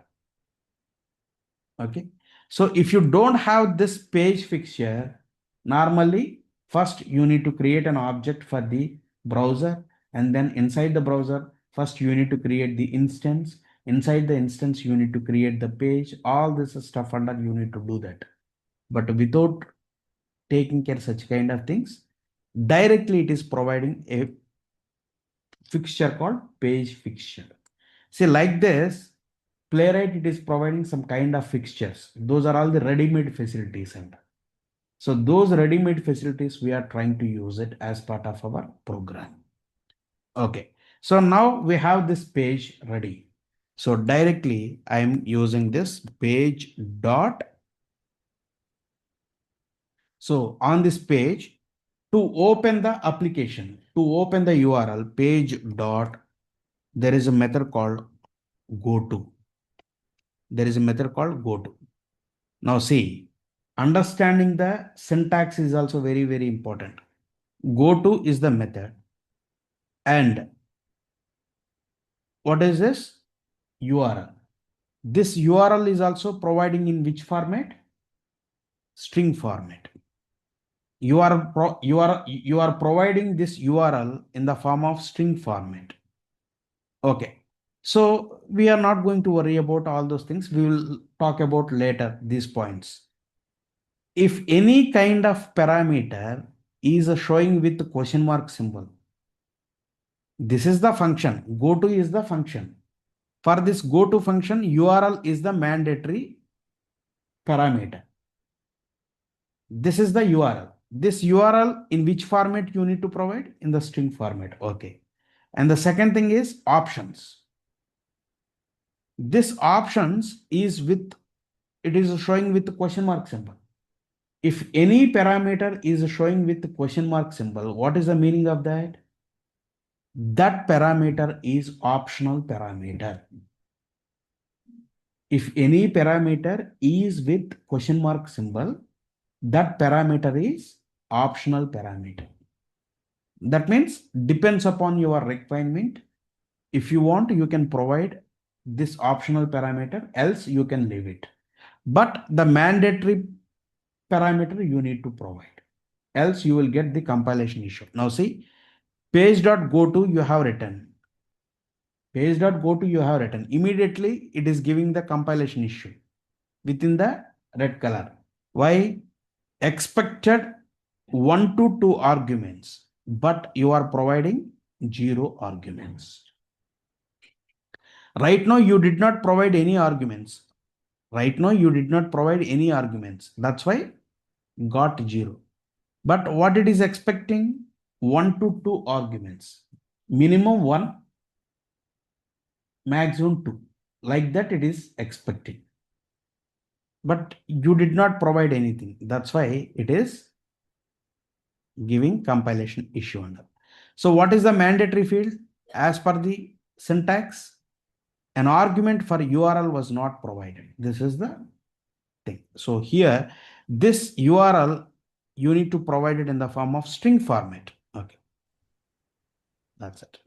Okay, so if you don't have this page fixture, normally first you need to create an object for the browser, and then inside the browser first you need to create the instance. Inside the instance you need to create the page. All this stuff under you need to do that, but without taking care such kind of things, directly it is providing a fixture called page fixture. See, like this, Playwright, it is providing some kind of fixtures. Those are all the ready-made facilities. And so those ready-made facilities, we are trying to use it as part of our program. Okay, so now we have this page ready. So directly I am using this page dot. So on this page, to open the application, to open the URL page dot, there is a method called goto. There is a method called goto. Now see, understanding the syntax is also very, very important. Goto is the method. And what is this? URL. This URL is also providing in which format? String format. you are providing this URL in the form of string format. Okay. So we are not going to worry about all those things. We will talk about later these points. If any kind of parameter is showing with question mark symbol, this is the function. Goto is the function. For this goto function, URL is the mandatory parameter. This is the URL. This URL in which format you need to provide? In the string format. Okay. And the second thing is options. This options is with, it is showing with the question mark symbol. If any parameter is showing with the question mark symbol, what is the meaning of that? That parameter is optional parameter. If any parameter is with question mark symbol, that parameter is optional parameter. That means depends upon your requirement. If you want, you can provide this optional parameter, else you can leave it. But the mandatory parameter you need to provide, else you will get the compilation issue. Now see, page.goto you have written. Page.goto you have written. Immediately it is giving the compilation issue within the red color. Why? Expected 1 to 2 arguments, but you are providing 0 arguments. Right now you did not provide any arguments. Right now you did not provide any arguments. That's why got 0. But what it is expecting? 1 to 2 arguments. Minimum 1, maximum 2. Like that it is expecting. But you did not provide anything. That's why it is giving compilation issue under. So what is the mandatory field? As per the syntax, an argument for URL was not provided. This is the thing. So here, this URL, you need to provide it in the form of string format. Okay. That's it.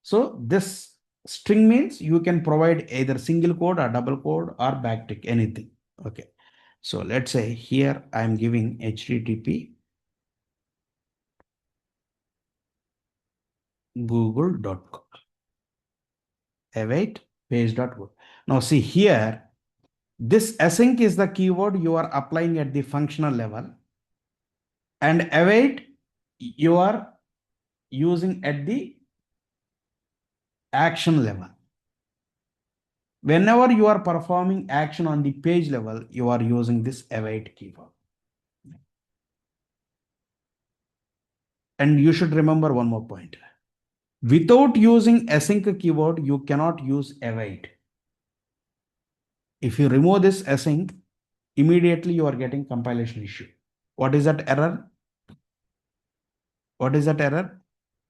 So this string means you can provide either single quote or double quote or backtick, anything. Okay. So let's say here I am giving HTTP google.com. Await page.go. Now see here, this async is the keyword you are applying at the functional level, and await you are using at the action level. Whenever you are performing action on the page level, you are using this await keyword. And you should remember one more point. Without using async keyword, you cannot use await. If you remove this async, immediately you are getting compilation issue. What is that error? What is that error?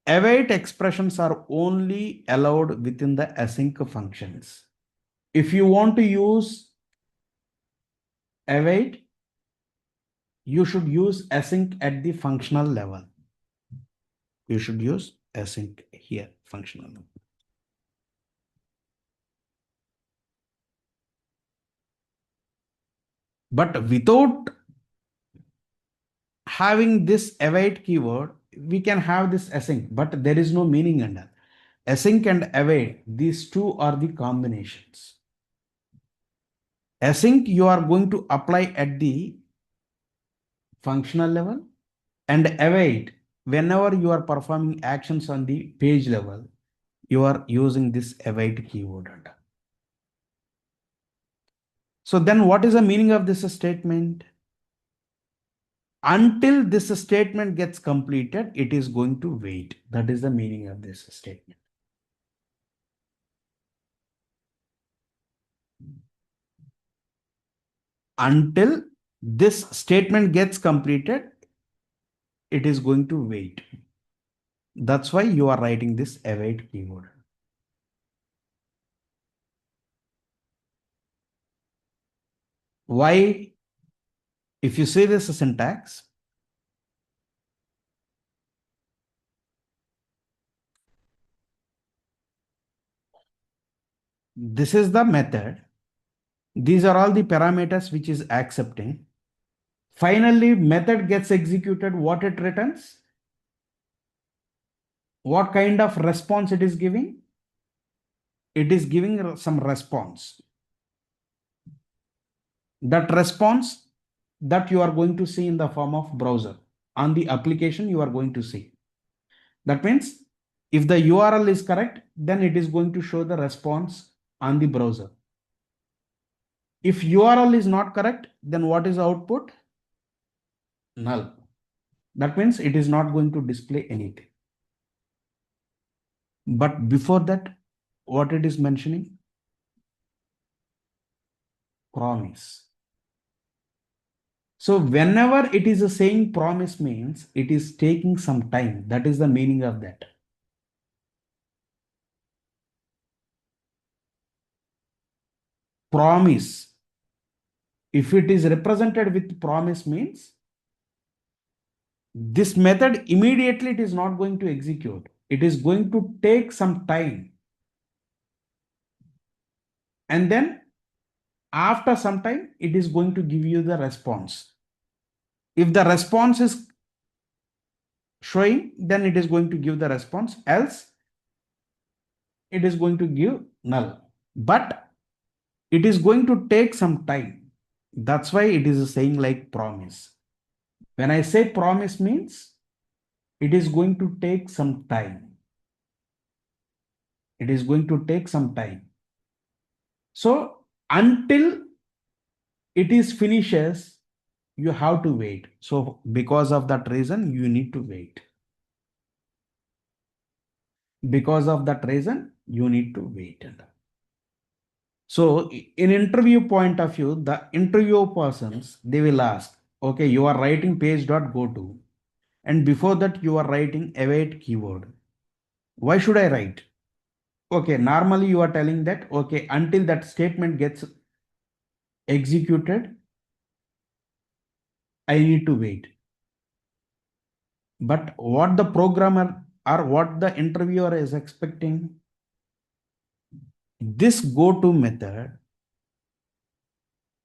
Await expressions are only allowed within the async functions. If you want to use await, you should use async at the functional level. You should use async here, functional level. But without having this await keyword, we can have this async, but there is no meaning under. Async and await, these two are the combinations. Async you are going to apply at the functional level, and await whenever you are performing actions on the page level, you are using this await keyword under. So then what is the meaning of this statement? Until this statement gets completed, it is going to wait. That is the meaning of this statement. Until this statement gets completed, it is going to wait. That's why you are writing this await keyword. Why? If you see this syntax, this is the method. These are all the parameters which is accepting. Finally, method gets executed. What it returns? What kind of response it is giving? It is giving some response. That response that you are going to see in the form of browser. On the application, you are going to see. That means if the URL is correct, then it is going to show the response on the browser. If URL is not correct, then what is the output? Null. That means it is not going to display anything. But before that, what it is mentioning? Promise. So whenever it is saying promise means it is taking some time. That is the meaning of that. Promise. If it is represented with promise means this method immediately it is not going to execute. It is going to take some time. And then after some time, it is going to give you the response. If the response is showing, then it is going to give the response. Else, it is going to give null. But it is going to take some time. That's why it is saying like promise. When I say promise means it is going to take some time. It is going to take some time. So until it is finishes, you have to wait. So because of that reason, you need to wait. Because of that reason, you need to wait. So in interview point of view, the interview persons, they will ask, okay, you are writing page.goto, and before that you are writing await keyword. Why should I write? Okay, normally you are telling that, okay, until that statement gets executed, I need to wait. But what the programmer or what the interviewer is expecting, this goto method,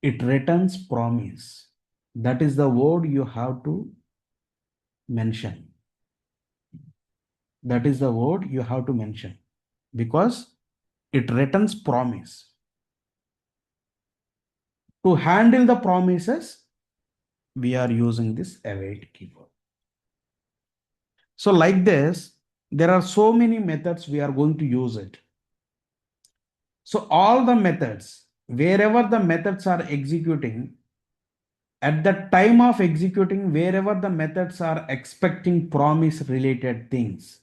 it returns promise. That is the word you have to mention. That is the word you have to mention because it returns promise. To handle the promises, we are using this await keyword. So like this, there are so many methods we are going to use it. So all the methods, wherever the methods are executing, at the time of executing, wherever the methods are expecting promise related things,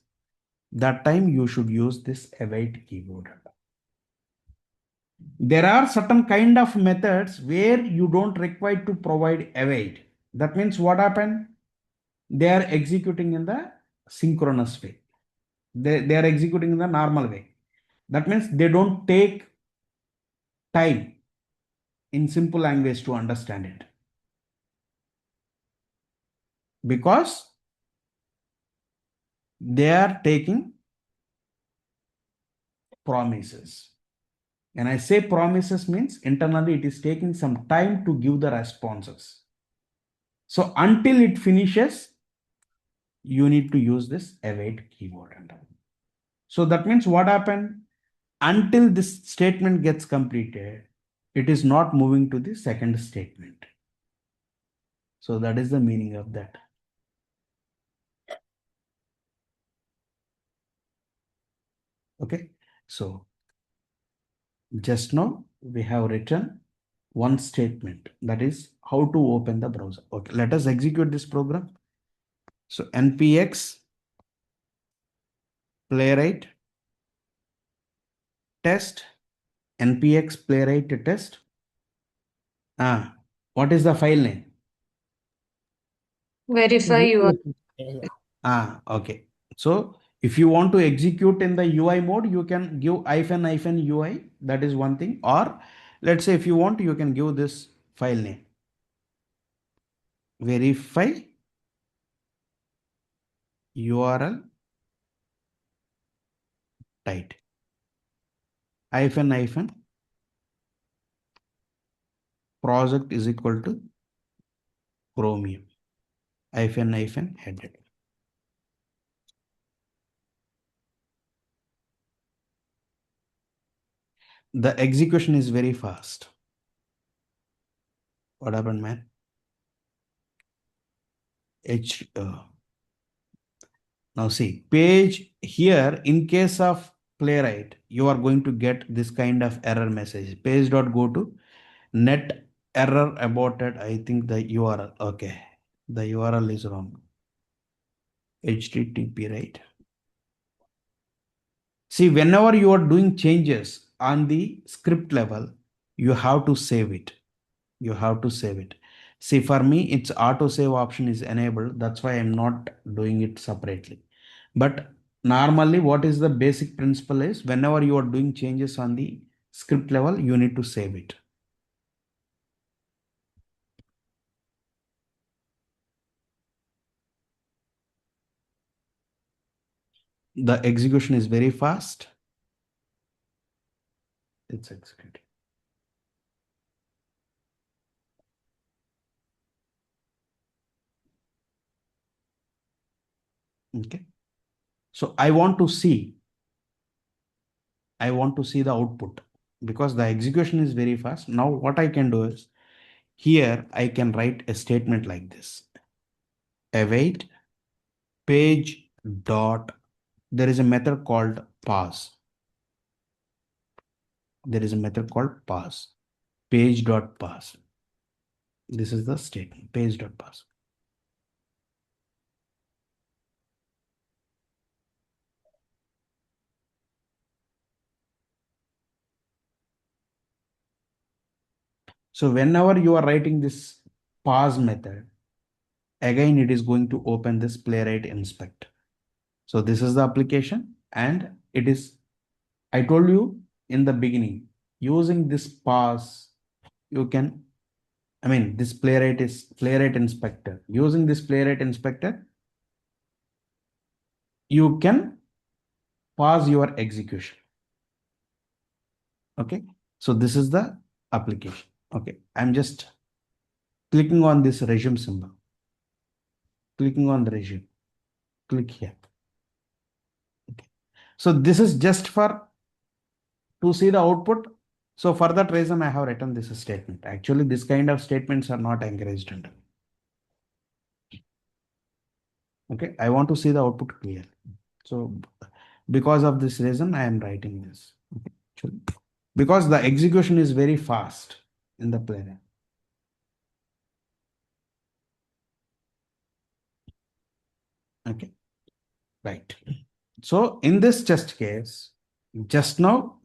that time you should use this await keyword. There are certain kind of methods where you don't require to provide await. That means what happened? They are executing in the synchronous way. They are executing in the normal way. That means they don't take time in simple language to understand it. Because they are taking promises. When I say promises means internally it is taking some time to give the responses. So until it finishes, you need to use this await keyword. So that means what happened? Until this statement gets completed, it is not moving to the second statement. So that is the meaning of that. Okay. So just now we have written one statement, that is how to open the browser. Okay, let us execute this program. So npx playwright test, npx playwright test. What is the file name? Verify your Okay. So if you want to execute in the UI mode, you can give -UI. That is one thing. Or let's say if you want, you can give this file name. Verify URL tight -project is equal to chromium hyphen headed. The execution is very fast. What happened, man? Now see, page here, in case of Playwright, you are going to get this kind of error message. Page.go to net error aborted. I think the URL. Okay. The URL is wrong. HTTP, right? See, whenever you are doing changes on the script level, you have to save it. You have to save it. See, for me, it's auto save option is enabled. That's why I'm not doing it separately. But normally, what is the basic principle is whenever you are doing changes on the script level, you need to save it. The execution is very fast. It's executing. Okay. So I want to see the output because the execution is very fast. Now what I can do is here I can write a statement like this. Await page dot. There is a method called pass. There is a method called pass. Page dot pass. This is the statement. Page dot pass. So whenever you are writing this pass method, again it is going to open this Playwright inspect. So this is the application, and it is, I told you in the beginning, using this pass, you can, this Playwright is Playwright inspector. Using this Playwright inspector, you can pause your execution. Okay. So this is the application. Okay. I'm just clicking on this resume symbol. Clicking on the resume. Click here. Okay. So this is just for to see the output. So for that reason, I have written this statement. Actually, this kind of statements are not encouraged under. Okay. I want to see the output clearly. So because of this reason, I am writing this. Okay. Actually, because the execution is very fast in the Playwright. Okay. Right. So in this test case, just now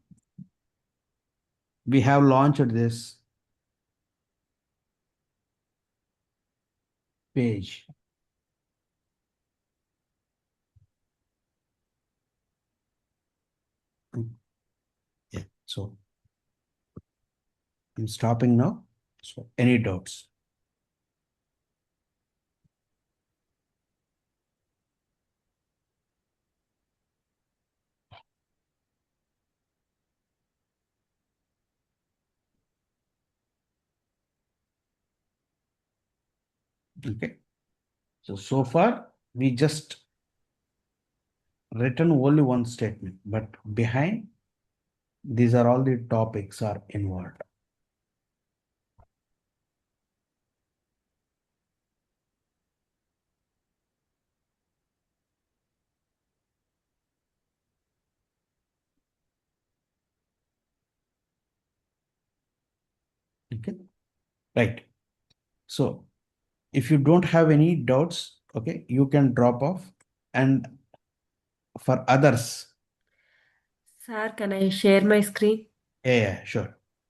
we have launched this page. Yeah. So I'm stopping now. So any doubts? Okay. So far we just written only one statement, but behind these are all the topics are involved. Okay. Right. So if you don't have any doubts, okay, you can drop off. And for others, Sir, can I share my screen? yeah, sure.